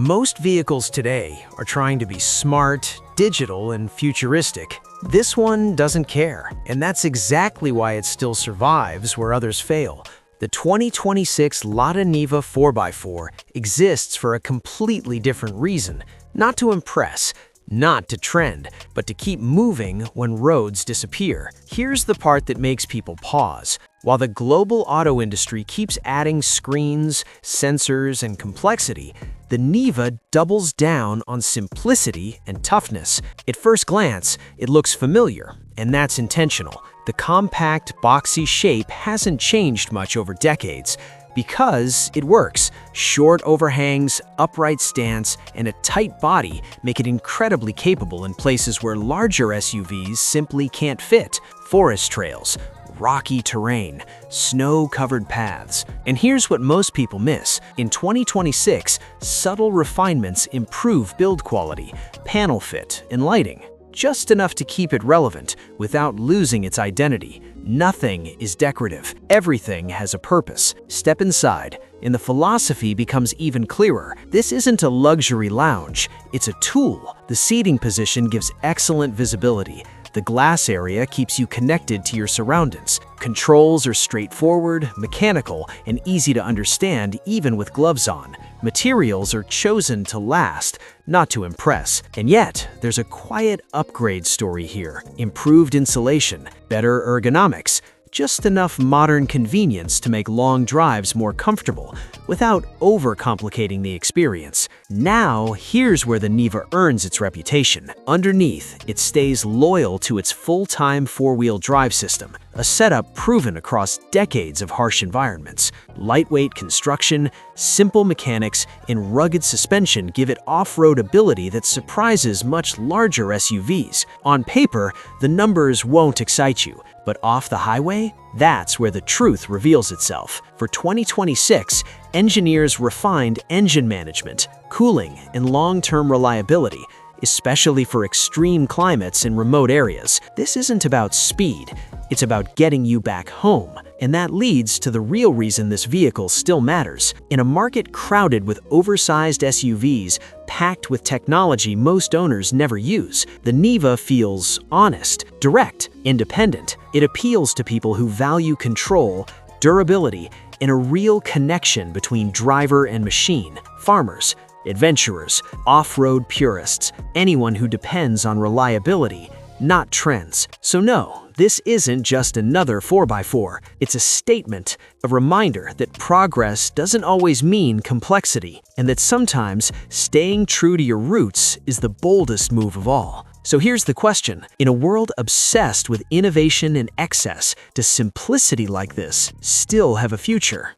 Most vehicles today are trying to be smart, digital, and futuristic. This one doesn't care, and that's exactly why it still survives where others fail. The 2026 Lada Niva 4x4 exists for a completely different reason. Not to impress, not to trend, but to keep moving when roads disappear. Here's the part that makes people pause. While the global auto industry keeps adding screens, sensors, and complexity, the Niva doubles down on simplicity and toughness. At first glance, it looks familiar, and that's intentional. The compact, boxy shape hasn't changed much over decades because it works. Short overhangs, upright stance, and a tight body make it incredibly capable in places where larger SUVs simply can't fit. Forest trails, rocky terrain, snow-covered paths. And here's what most people miss. In 2026, subtle refinements improve build quality, panel fit, and lighting. Just enough to keep it relevant without losing its identity. Nothing is decorative. Everything has a purpose. Step inside, and the philosophy becomes even clearer. This isn't a luxury lounge. It's a tool. The seating position gives excellent visibility. The glass area keeps you connected to your surroundings. Controls are straightforward, mechanical, and easy to understand even with gloves on. Materials are chosen to last, not to impress. And yet, there's a quiet upgrade story here. Improved insulation, better ergonomics, just enough modern convenience to make long drives more comfortable without overcomplicating the experience. Now, here's where the Niva earns its reputation. Underneath, it stays loyal to its full-time four-wheel drive system, a setup proven across decades of harsh environments. Lightweight construction, simple mechanics, and rugged suspension give it off-road ability that surprises much larger SUVs. On paper, the numbers won't excite you, but off the highway, that's where the truth reveals itself. For 2026, engineers refined engine management, cooling, and long-term reliability, especially for extreme climates in remote areas. This isn't about speed, it's about getting you back home. And that leads to the real reason this vehicle still matters. In a market crowded with oversized SUVs packed with technology most owners never use, the Niva feels honest, direct, independent. It appeals to people who value control, durability, and a real connection between driver and machine. Farmers, adventurers, off-road purists, anyone who depends on reliability, not trends. So no, this isn't just another 4x4. It's a statement, a reminder that progress doesn't always mean complexity, and that sometimes staying true to your roots is the boldest move of all. So here's the question. In a world obsessed with innovation and excess, does simplicity like this still have a future?